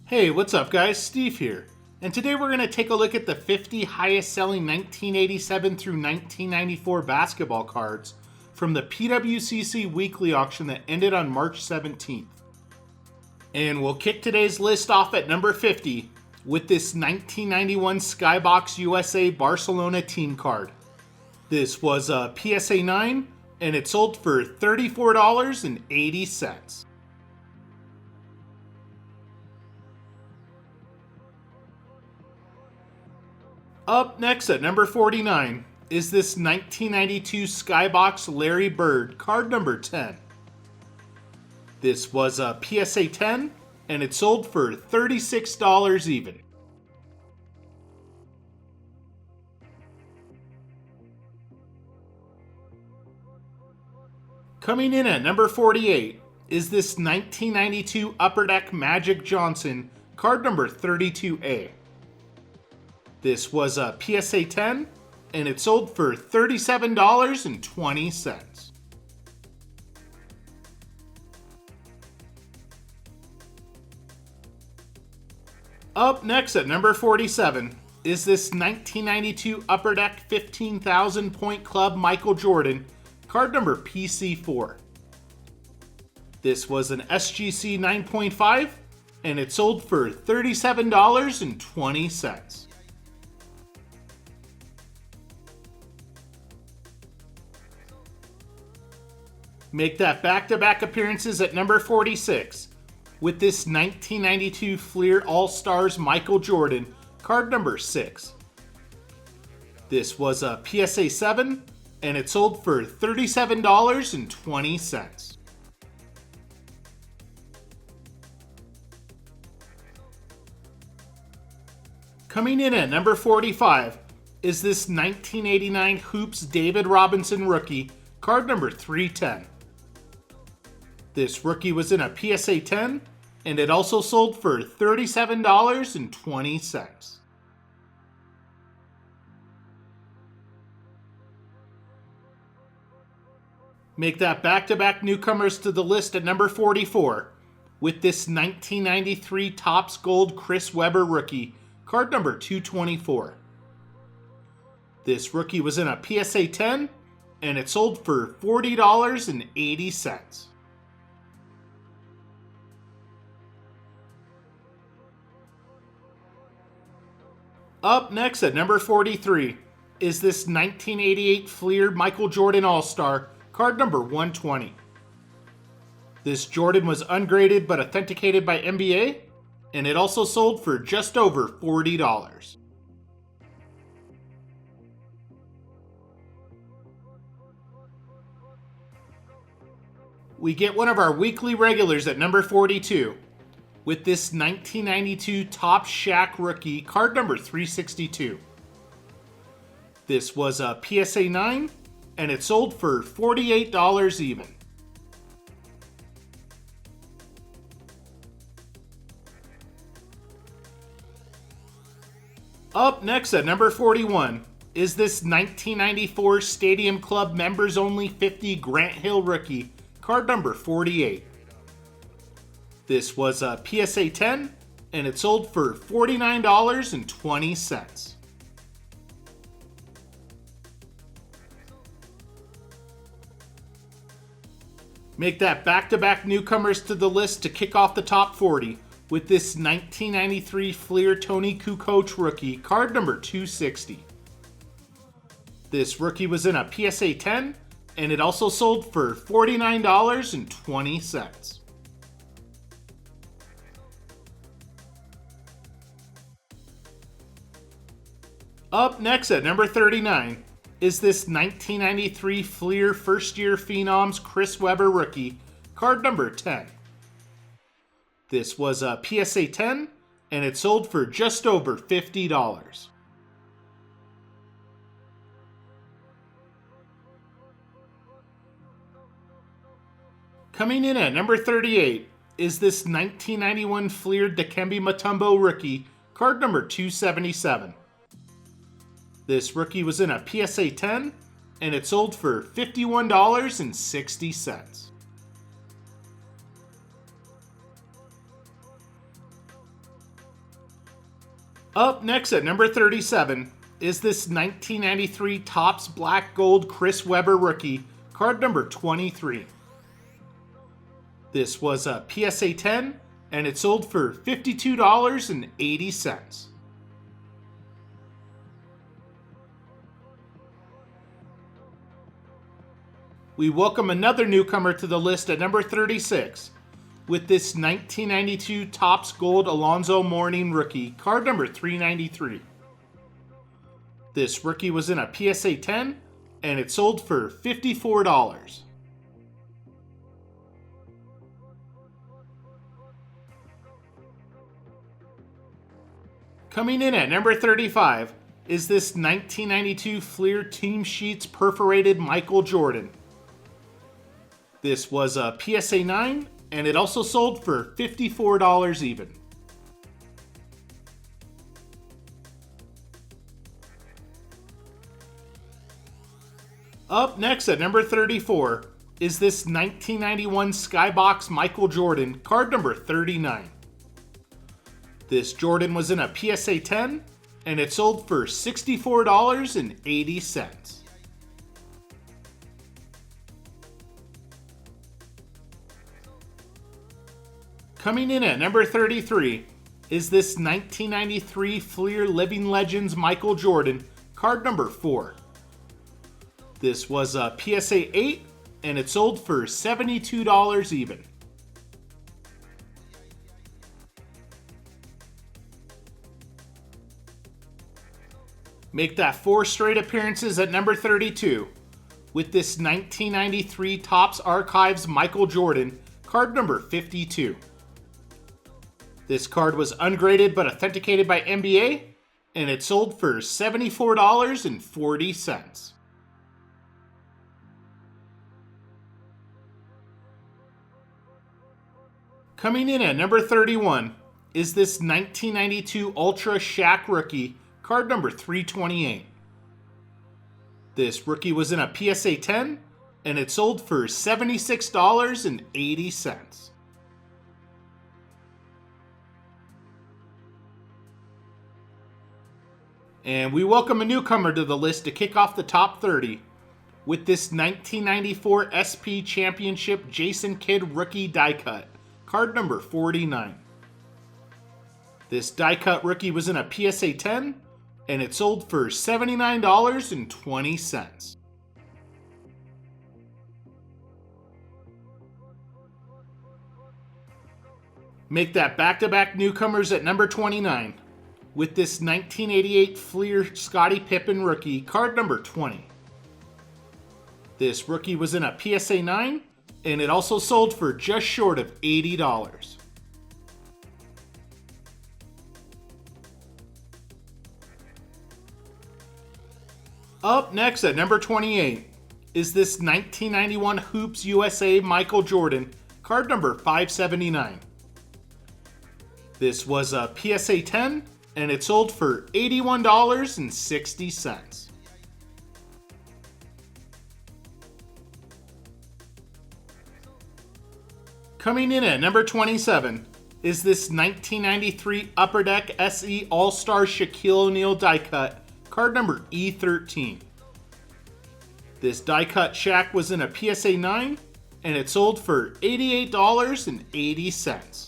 Hey, what's up guys? Steve here. And today we're going to take a look at the 50 highest selling 1987 through 1994 basketball cards from the PWCC weekly auction that ended on March 17th. And we'll kick today's list off at number 50 with this 1991 Skybox USA Barcelona team card. This was a PSA 9 and it sold for $34.80. Up next at number 49 is this 1992 Skybox Larry Bird, card number 10. This was a PSA 10, and it sold for $36 even. Coming in at number 48 is this 1992 Upper Deck Magic Johnson, card number 32A. This was a PSA 10, and it sold for $37.20. Up next at number 47 is this 1992 Upper Deck 15,000 Point Club Michael Jordan, card number PC4. This was an SGC 9.5, and it sold for $37.20. Make that back-to-back appearances at number 46 with this 1992 Fleer All-Stars Michael Jordan, card number 6. This was a PSA 7, and it sold for $37.20. Coming in at number 45 is this 1989 Hoops David Robinson rookie, card number 310. This rookie was in a PSA 10, and it also sold for $37.20. Make that back-to-back newcomers to the list at number 44 with this 1993 Topps Gold Chris Webber rookie, card number 224. This rookie was in a PSA 10, and it sold for $40.80. Up next at number 43 is this 1988 Fleer Michael Jordan All-Star, card number 120. This Jordan was ungraded but authenticated by NBA, and it also sold for just over $40. We get one of our weekly regulars at number 42 with this 1992 Topps Shaq rookie, card number 362. This was a PSA 9, and it sold for $48 even. Up next at number 41 is this 1994 Stadium Club Members Only 50 Grant Hill rookie, card number 48. This was a PSA 10, and it sold for $49.20. Make that back-to-back newcomers to the list to kick off the top 40 with this 1993 Fleer Tony Kukoc rookie, card number 260. This rookie was in a PSA 10, and it also sold for $49.20. Up next at number 39 is this 1993 Fleer First Year Phenoms Chris Webber rookie, card number 10. This was a PSA 10, and it sold for just over $50. Coming in at number 38 is this 1991 Fleer Dikembe Mutombo rookie, card number 277. This rookie was in a PSA 10, and it sold for $51.60. Up next at number 37 is this 1993 Topps Black Gold Chris Webber rookie, card number 23. This was a PSA 10, and it sold for $52.80. We welcome another newcomer to the list at number 36 with this 1992 Topps Gold Alonzo Mourning rookie, card number 393. This rookie was in a PSA 10, and it sold for $54. Coming in at number 35 is this 1992 Fleer Team Sheets Perforated Michael Jordan. This was a PSA 9, and it also sold for $54 even. Up next at number 34 is this 1991 Skybox Michael Jordan, card number 39. This Jordan was in a PSA 10, and it sold for $64.80. Coming in at number 33 is this 1993 Fleer Living Legends Michael Jordan, card number 4. This was a PSA 8, and it sold for $72 even. Make that 4 straight appearances at number 32 with this 1993 Topps Archives Michael Jordan, card number 52. This card was ungraded but authenticated by NBA, and it sold for $74.40. Coming in at number 31 is this 1992 Ultra Shaq rookie, card number 328. This rookie was in a PSA 10, and it sold for $76.80. And we welcome a newcomer to the list to kick off the top 30 with this 1994 SP Championship Jason Kidd rookie die cut, card number 49. This die cut rookie was in a PSA 10, and it sold for $79.20. Make that back-to-back newcomers at number 29 with this 1988 Fleer Scottie Pippen rookie, card number 20. This rookie was in a PSA 9, and it also sold for just short of $80. Up next at number 28 is this 1991 Hoops USA Michael Jordan, card number 579. This was a PSA 10, and it sold for $81.60. Coming in at number 27 is this 1993 Upper Deck SE All-Star Shaquille O'Neal die cut, card number E13. This die cut Shaq was in a PSA 9, and it sold for $88.80.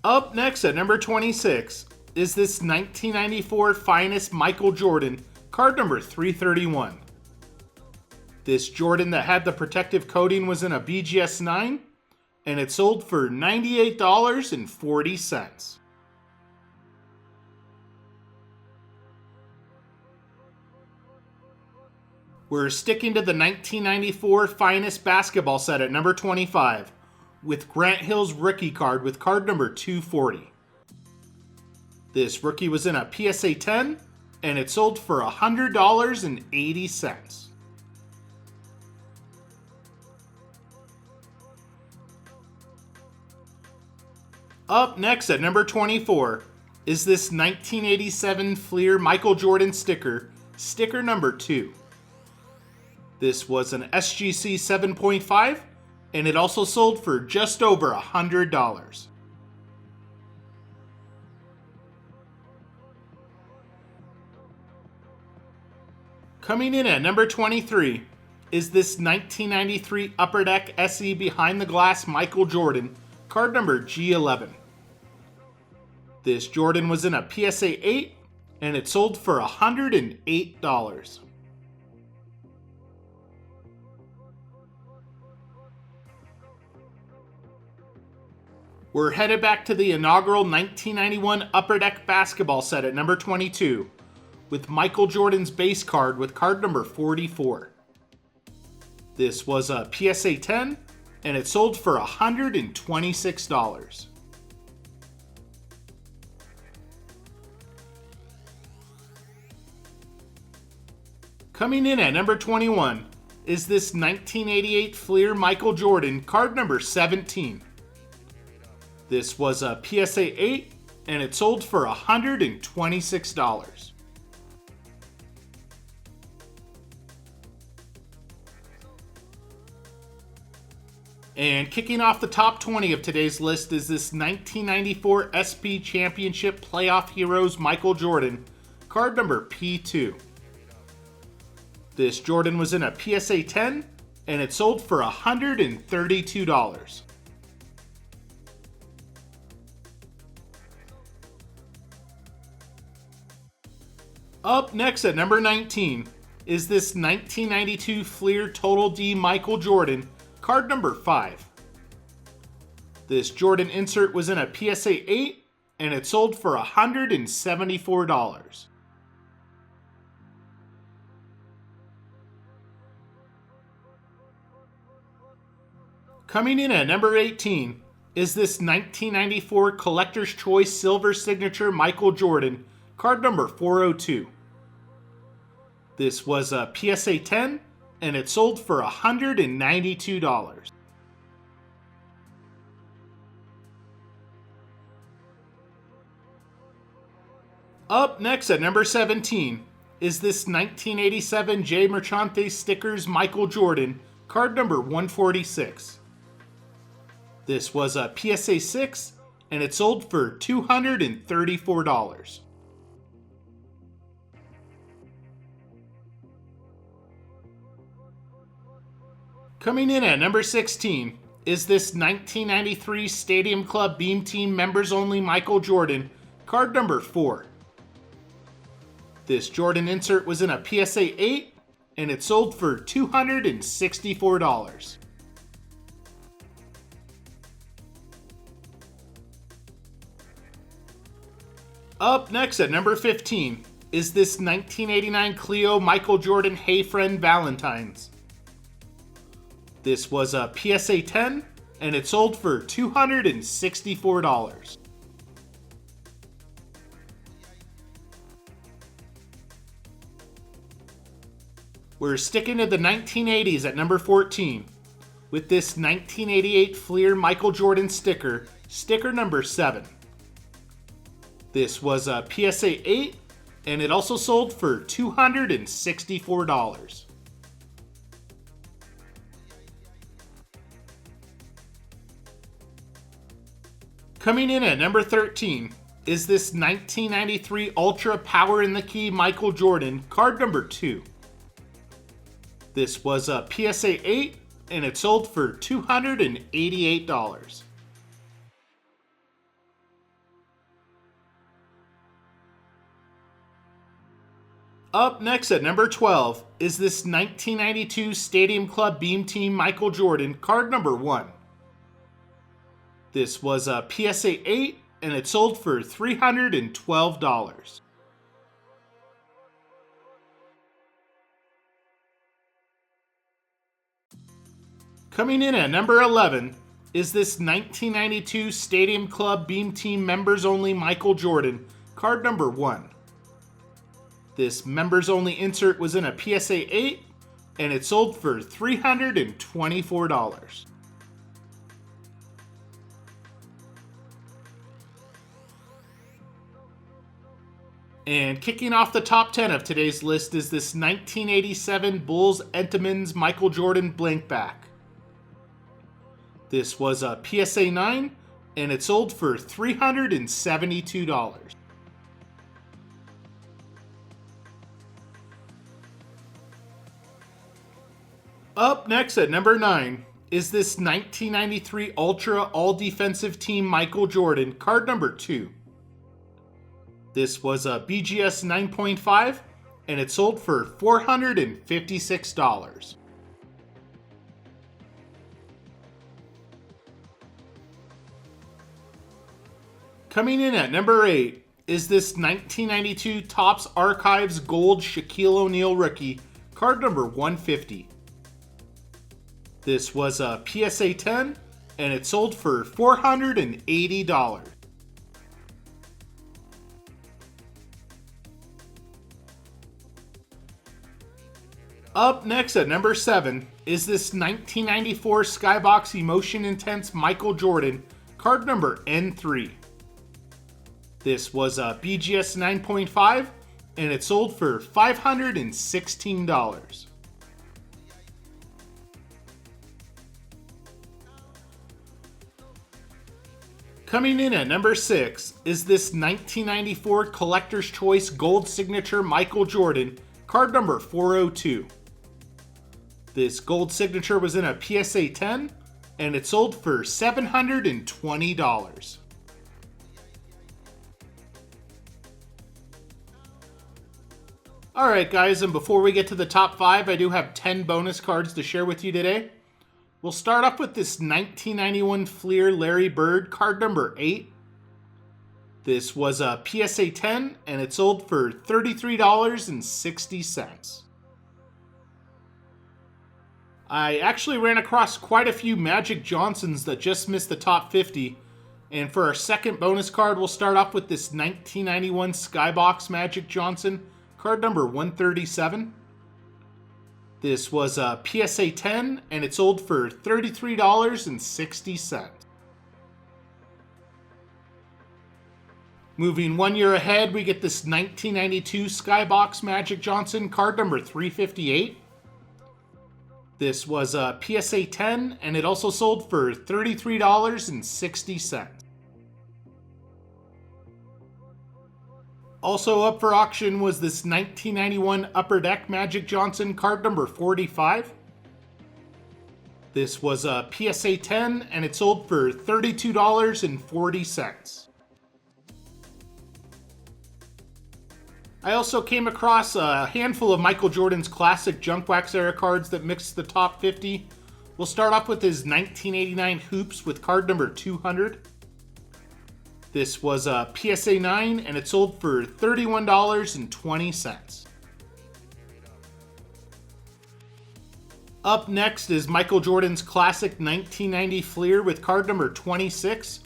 Up next at number 26 is this 1994 Finest Michael Jordan, card number 331. This Jordan that had the protective coating was in a BGS 9, and it sold for $98.40. We're sticking to the 1994 Finest basketball set at number 25 with Grant Hill's rookie card with card number 240. This rookie was in a PSA 10, and it sold for $100.80. Up next at number 24 is this 1987 Fleer Michael Jordan sticker number 2. This was an SGC 7.5, and it also sold for just over $100. Coming in at number 23 is this 1993 Upper Deck SE Behind the Glass Michael Jordan, card number G11. This Jordan was in a PSA 8, and it sold for $108. We're headed back to the inaugural 1991 Upper Deck basketball set at number 22, with Michael Jordan's base card with card number 44. This was a PSA 10, and it sold for $126. Coming in at number 21 is this 1988 Fleer Michael Jordan, card number 17. This was a PSA 8, and it sold for $126. And kicking off the top 20 of today's list is this 1994 SP Championship Playoff Heroes Michael Jordan, card number P2. This Jordan was in a PSA 10, and it sold for $132. Up next at number 19 is this 1992 Fleer Total D Michael Jordan, card number 5. This Jordan insert was in a PSA 8, and it sold for $174. Coming in at number 18 is this 1994 Collector's Choice Silver Signature Michael Jordan, card number 402. This was a PSA 10, and it sold for $192. Up next at number 17 is this 1987 J. Merchante Stickers Michael Jordan, card number 146. This was a PSA 6, and it sold for $234. Coming in at number 16 is this 1993 Stadium Club Beam Team Members Only Michael Jordan, card number 4. This Jordan insert was in a PSA 8, and it sold for $264. Up next at number 15 is this 1989 Clio Michael Jordan Hey Friend Valentine's. This was a PSA 10, and it sold for $264. We're sticking to the 1980s at number 14 with this 1988 Fleer Michael Jordan sticker, sticker number 7. This was a PSA 8, and it also sold for $264. Coming in at number 13 is this 1993 Ultra Power in the Key Michael Jordan, card number 2. This was a PSA 8, and it sold for $288. Up next at number 12 is this 1992 Stadium Club Beam Team Michael Jordan, card number 1. This was a PSA 8, and it sold for $312. Coming in at number 11 is this 1992 Stadium Club Beam Team Members Only Michael Jordan, card number 1. This members only insert was in a PSA 8, and it sold for $324. And kicking off the top 10 of today's list is this 1987 Bulls Entenmann's Michael Jordan Blinkback. This was a PSA 9, and it sold for $372. Up next at number 9 is this 1993 Ultra All-Defensive Team Michael Jordan, card number 2. This was a BGS 9.5, and it sold for $456. Coming in at number 8 is this 1992 Topps Archives Gold Shaquille O'Neal rookie, card number 150. This was a PSA 10, and it sold for $480. Up next at number 7 is this 1994 Skybox Emotion Intense Michael Jordan, card number N3. This was a BGS 9.5, and it sold for $516. Coming in at number 6 is this 1994 Collector's Choice Gold Signature Michael Jordan, card number 402. This gold signature was in a PSA 10, and it sold for $720. Alright guys, and before we get to the top 5, I do have 10 bonus cards to share with you today. We'll start off with this 1991 Fleer Larry Bird, card number 8. This was a PSA 10, and it sold for $33.60. I actually ran across quite a few Magic Johnsons that just missed the top 50. And for our second bonus card, we'll start off with this 1991 Skybox Magic Johnson, card number 137. This was a PSA 10, and it sold for $33.60. Moving 1 year ahead, we get this 1992 Skybox Magic Johnson, card number 358. This was a PSA 10, and it also sold for $33.60. Also up for auction was this 1991 Upper Deck Magic Johnson, card number 45. This was a PSA 10, and it sold for $32.40. I also came across a handful of Michael Jordan's classic junk wax era cards that mixed the top 50. We'll start off with his 1989 Hoops with card number 200. This was a PSA 9, and it sold for $31.20. Up next is Michael Jordan's classic 1990 Fleer with card number 26.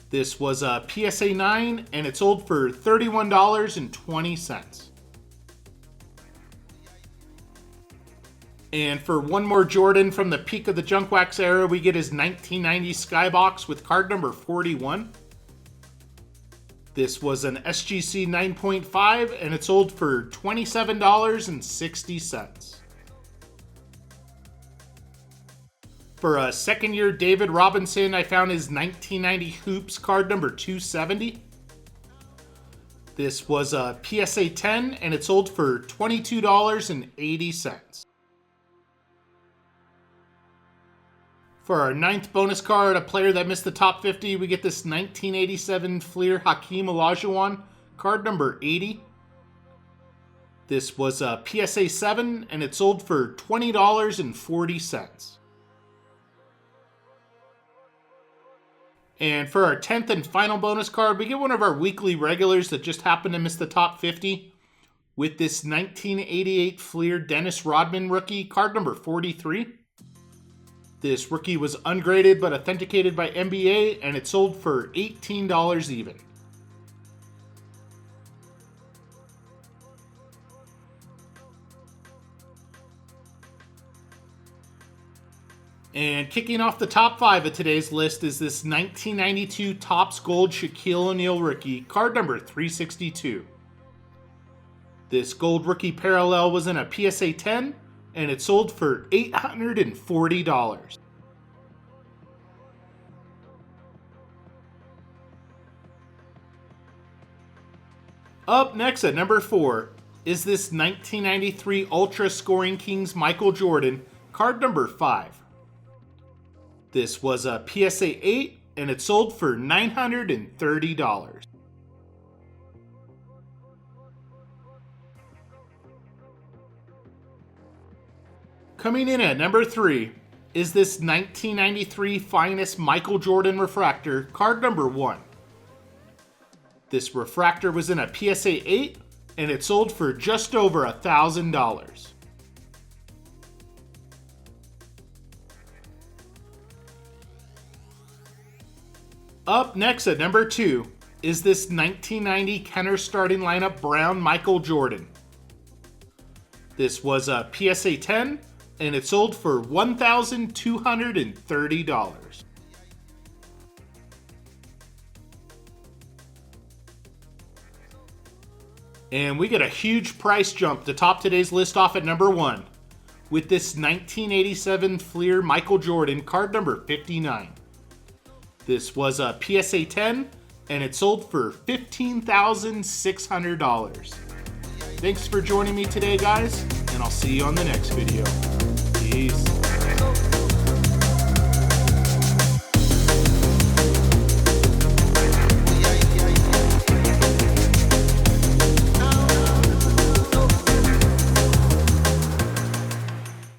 This was a PSA 9, and it sold for $31.20. And for one more Jordan from the peak of the junk wax era, we get his 1990 Skybox with card number 41. This was an SGC 9.5, and it sold for $27.60. For a second year David Robinson, I found his 1990 Hoops card number 270. This was a PSA 10, and it sold for $22.80. For our 9th bonus card, a player that missed the top 50, we get this 1987 Fleer Hakeem Olajuwon, card number 80. This was a PSA 7, and it sold for $20.40. And for our 10th and final bonus card, we get one of our weekly regulars that just happened to miss the top 50 with this 1988 Fleer Dennis Rodman rookie, card number 43. This rookie was ungraded but authenticated by NBA, and it sold for $18 even. And kicking off the top 5 of today's list is this 1992 Topps Gold Shaquille O'Neal rookie, card number 362. This gold rookie parallel was in a PSA 10, and it sold for $840. Up next at number 4 is this 1993 Ultra Scoring Kings Michael Jordan, card number 5. This was a PSA 8 and it sold for $930. Coming in at number 3 is this 1993 Finest Michael Jordan Refractor, card number 1. This refractor was in a PSA 8 and it sold for just over $1,000. Up next at number 2 is this 1990 Kenner starting lineup brown Michael Jordan. This was a PSA 10 and it sold for $1,230. And we get a huge price jump to top today's list off at number 1 with this 1987 Fleer Michael Jordan, card number 59. This was a PSA 10 and it sold for $15,600. Thanks for joining me today, guys, and I'll see you on the next video. Peace.